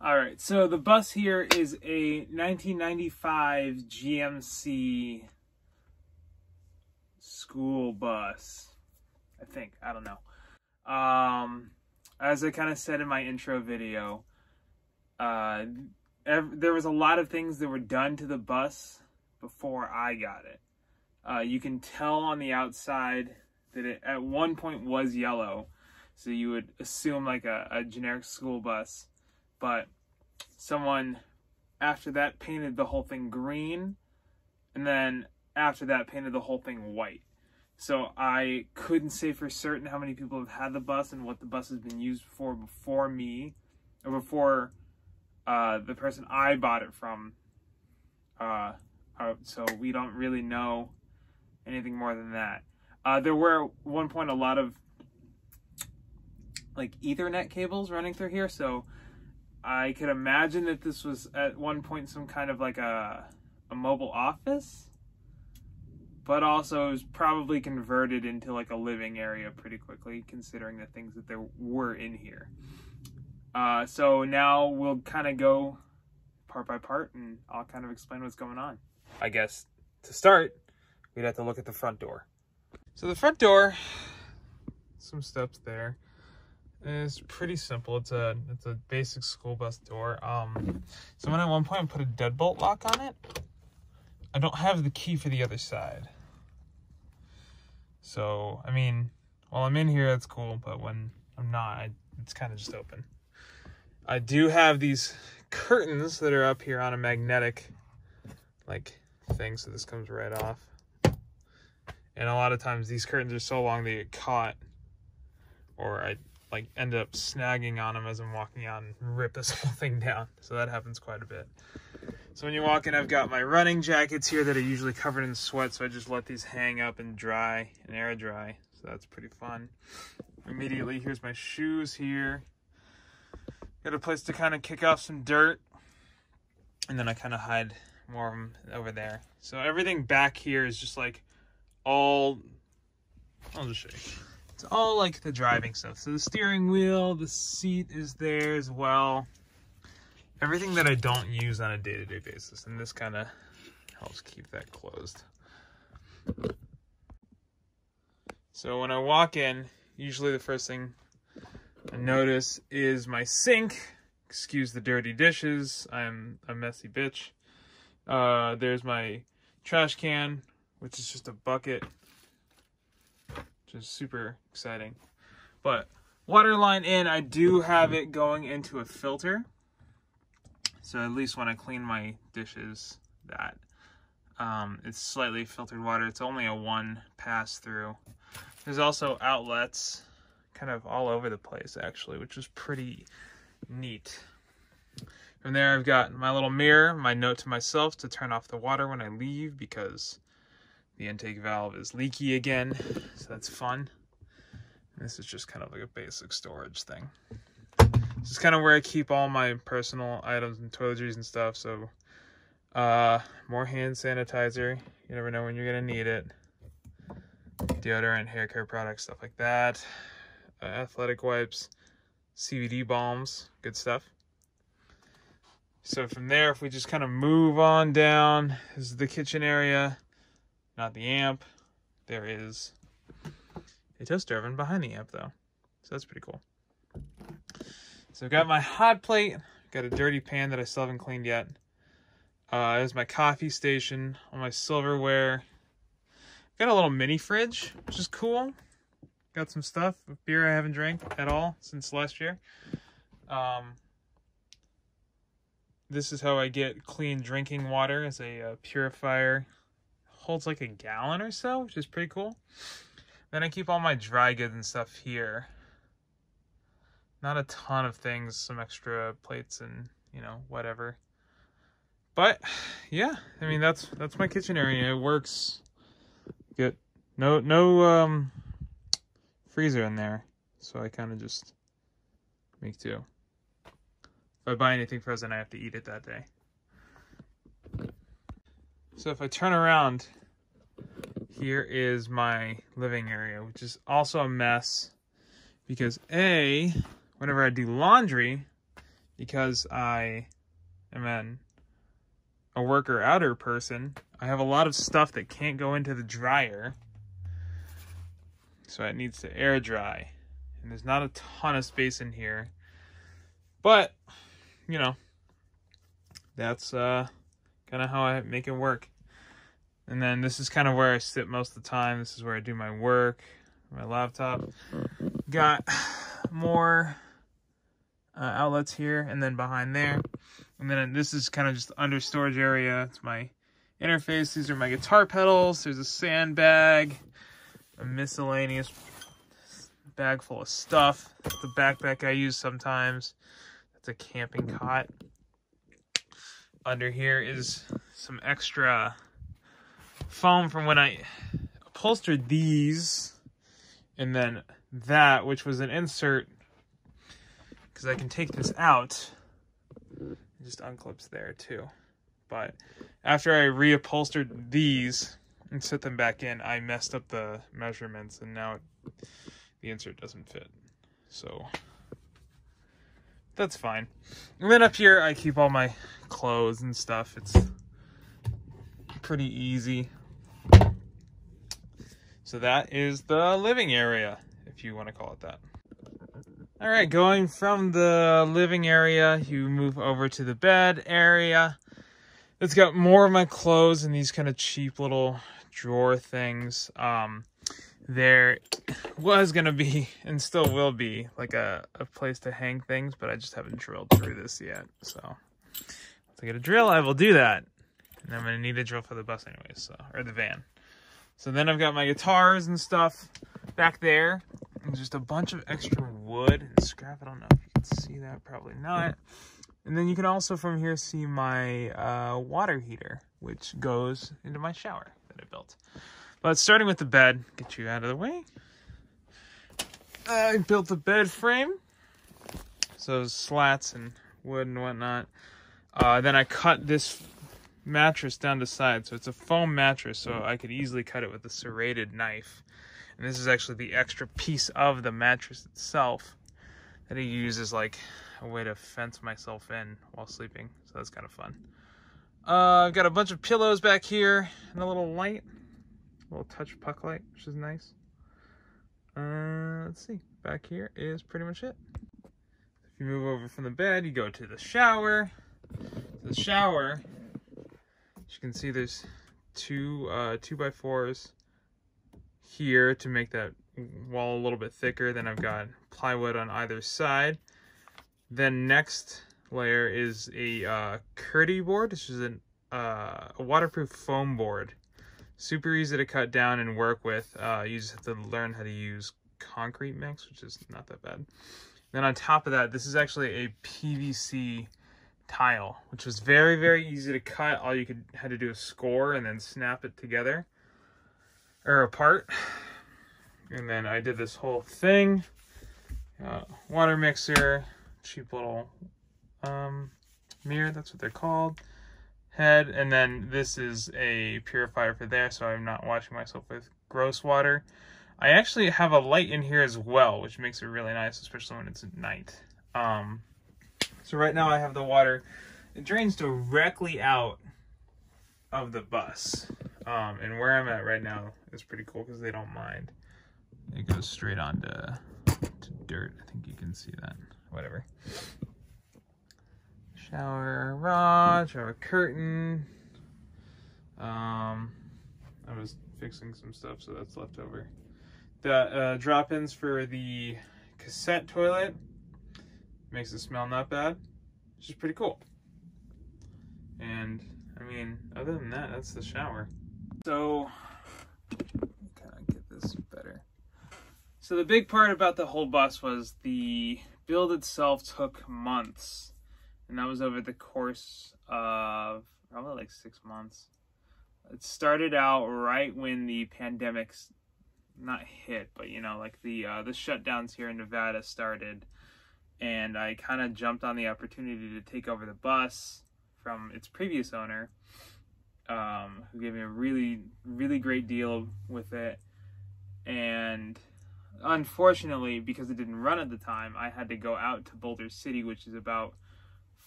All right, so the bus here is a 1995 GMC school bus, I think. I don't know. As I kind of said in my intro video, there was a lot of things that were done to the bus before I got it. You can tell on the outside that it at one point was yellow, so you would assume like a generic school bus. But someone after that painted the whole thing green, and then after that painted the whole thing white. So I couldn't say for certain how many people have had the bus and what the bus has been used for before me, or before the person I bought it from. So we don't really know anything more than that. There were at one point a lot of like Ethernet cables running through here, so I could imagine that this was at one point some kind of like a mobile office, but also it was probably converted into like a living area pretty quickly, considering the things that there were in here. So now we'll kind of go part by part, and I'll kind of explain what's going on. I guess to start, we'd have to look at the front door. So the front door, some steps there. It's pretty simple. It's a basic school bus door. Someone at one point put a deadbolt lock on it. I don't have the key for the other side. So, I mean, while I'm in here, that's cool, but when I'm not, it's kind of just open. I do have these curtains that are up here on a magnetic, like, thing, so this comes right off. And a lot of times these curtains are so long they get caught, or I like end up snagging on them as I'm walking out and rip this whole thing down. So that happens quite a bit. So when you walk in, I've got my running jackets here that are usually covered in sweat, so I just let these hang up and dry and air dry. So that's pretty fun. Immediately, here's my shoes here. Got a place to kind of kick off some dirt, and then I kind of hide more of them over there. So everything back here is just like all, I'll just show you. It's all like the driving stuff. So the steering wheel, the seat is there as well. Everything that I don't use on a day-to-day basis. And this kind of helps keep that closed. So when I walk in, usually the first thing I notice is my sink. Excuse the dirty dishes. I'm a messy bitch. There's my trash can, which is just a bucket. Which is super exciting. But water line in, I do have it going into a filter. So at least when I clean my dishes, that it's slightly filtered water. It's only a one pass through. There's also outlets kind of all over the place actually, which is pretty neat. From there I've got my little mirror, my note to myself to turn off the water when I leave because the intake valve is leaky again, so that's fun. And this is just kind of like a basic storage thing. This is kind of where I keep all my personal items and toiletries and stuff. So more hand sanitizer. You never know when you're gonna need it. Deodorant, hair care products, stuff like that. Athletic wipes, CBD balms, good stuff. So from there, if we just kind of move on down, this is the kitchen area. Not the amp. There is a toaster oven behind the amp though. So that's pretty cool. So I've got my hot plate, got a dirty pan that I still haven't cleaned yet. There's my coffee station, all my silverware. Got a little mini fridge, which is cool. Got some stuff, beer I haven't drank at all since last year. This is how I get clean drinking water as a purifier. Holds like a gallon or so, which is pretty cool. Then I keep all my dry goods and stuff here. Not a ton of things, some extra plates and, you know, whatever. But yeah, I mean that's my kitchen area. It works good. No freezer in there, so I kind of just make do. If I buy anything frozen, I have to eat it that day. So if I turn around, here is my living area, which is also a mess because whenever I do laundry, because I am a worker outer person, I have a lot of stuff that can't go into the dryer. So it needs to air dry. And there's not a ton of space in here. But, you know, that's kind of how I make it work. And then this is kind of where I sit most of the time. This is where I do my work, my laptop. Got more outlets here and then behind there. And then this is kind of just under storage area. It's my interface. These are my guitar pedals. There's a sandbag, a miscellaneous bag full of stuff. The backpack I use sometimes. That's a camping cot. Under here is some extra foam from when I upholstered these. And then that, which was an insert, because I can take this out. It just unclips there too. But after I reupholstered these and set them back in, I messed up the measurements, and now the insert doesn't fit. So that's fine. And then up here, I keep all my clothes and stuff. It's pretty easy. So that is the living area, if you want to call it that. All right, going from the living area, you move over to the bed area. It's got more of my clothes in these kind of cheap little drawer things. There was going to be, and still will be, like a place to hang things, but I just haven't drilled through this yet. So once I get a drill, I will do that. And I'm going to need a drill for the bus anyway, so, or the van. So then I've got my guitars and stuff back there. And just a bunch of extra wood and scrap. I don't know if you can see that, probably not. And then you can also from here see my water heater, which goes into my shower that I built. But starting with the bed, get you out of the way. I built the bed frame. So slats and wood and whatnot. Then I cut this mattress down to size. So it's a foam mattress, so I could easily cut it with a serrated knife. And this is actually the extra piece of the mattress itself that I use as like a way to fence myself in while sleeping. So that's kind of fun. I've got a bunch of pillows back here and a little light. A little touch puck light, which is nice. Let's see. Back here is pretty much it. If you move over from the bed, you go to the shower. The shower, as you can see, there's two 2x4s here to make that wall a little bit thicker. Then I've got plywood on either side. Then next layer is a Curdy board, which is a waterproof foam board. Super easy to cut down and work with. You just have to learn how to use concrete mix, which is not that bad. Then on top of that, this is actually a PVC tile, which was very, very easy to cut. All you had to do is score and then snap it together or apart. And then I did this whole thing. Water mixer, cheap little mirror, that's what they're called. Head, and then this is a purifier for there, so I'm not washing myself with gross water. I actually have a light in here as well, which makes it really nice, especially when it's at night. So right now I have the water. It drains directly out of the bus. And where I'm at right now is pretty cool because they don't mind. It goes straight on to dirt. I think you can see that. Whatever. Shower rod, shower curtain. I was fixing some stuff, so that's left over. The drop-ins for the cassette toilet. Makes it smell not bad, which is pretty cool. And, I mean, other than that, that's the shower. So, kind of get this better. So the big part about the whole bus was the build itself took months. And that was over the course of probably like 6 months. It started out right when the pandemic's not hit, but you know, like the shutdowns here in Nevada started. And I kind of jumped on the opportunity to take over the bus from its previous owner, who gave me a really, really great deal with it. And unfortunately, because it didn't run at the time, I had to go out to Boulder City, which is about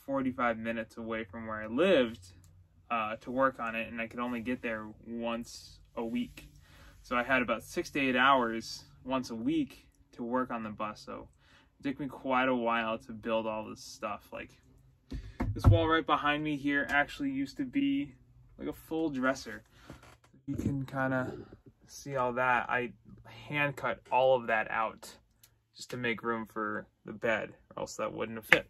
45 minutes away from where I lived to work on it, and I could only get there once a week. So I had about 6 to 8 hours once a week to work on the bus. So it took me quite a while to build all this stuff. Like, this wall right behind me here actually used to be like a full dresser. You can kind of see all that. I hand cut all of that out just to make room for the bed, or else that wouldn't have fit.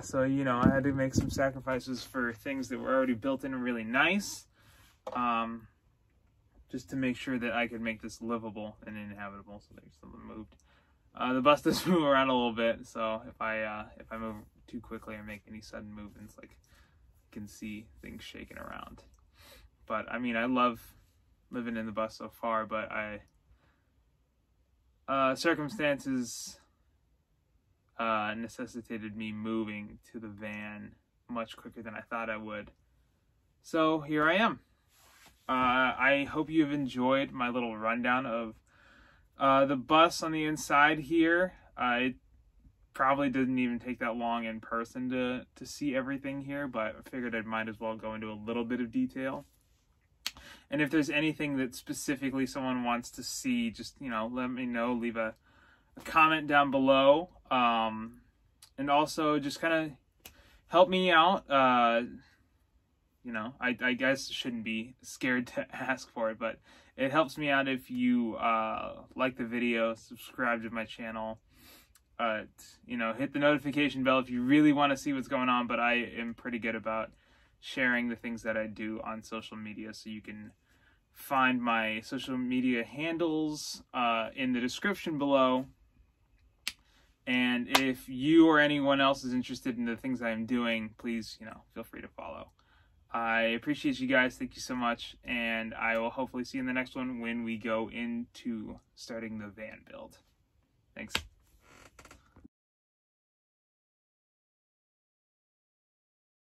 So, you know, I had to make some sacrifices for things that were already built in and really nice, just to make sure that I could make this livable and inhabitable. So there's something moved. The bus does move around a little bit, so if I move too quickly or make any sudden movements, like, you can see things shaking around. But I mean, I love living in the bus so far, but circumstances necessitated me moving to the van much quicker than I thought I would. So here I am. I hope you've enjoyed my little rundown of the bus on the inside here. It probably didn't even take that long in person to see everything here, but I figured I might as well go into a little bit of detail. And if there's anything that specifically someone wants to see, just, you know, let me know. Leave a comment down below. And also just kind of help me out. You know, I guess shouldn't be scared to ask for it, but it helps me out if you like the video, subscribe to my channel, you know, hit the notification bell if you really want to see what's going on. But I am pretty good about sharing the things that I do on social media, so you can find my social media handles in the description below. And if you or anyone else is interested in the things I'm doing, please, you know, feel free to follow. I appreciate you guys. Thank you so much. And I will hopefully see you in the next one when we go into starting the van build. Thanks.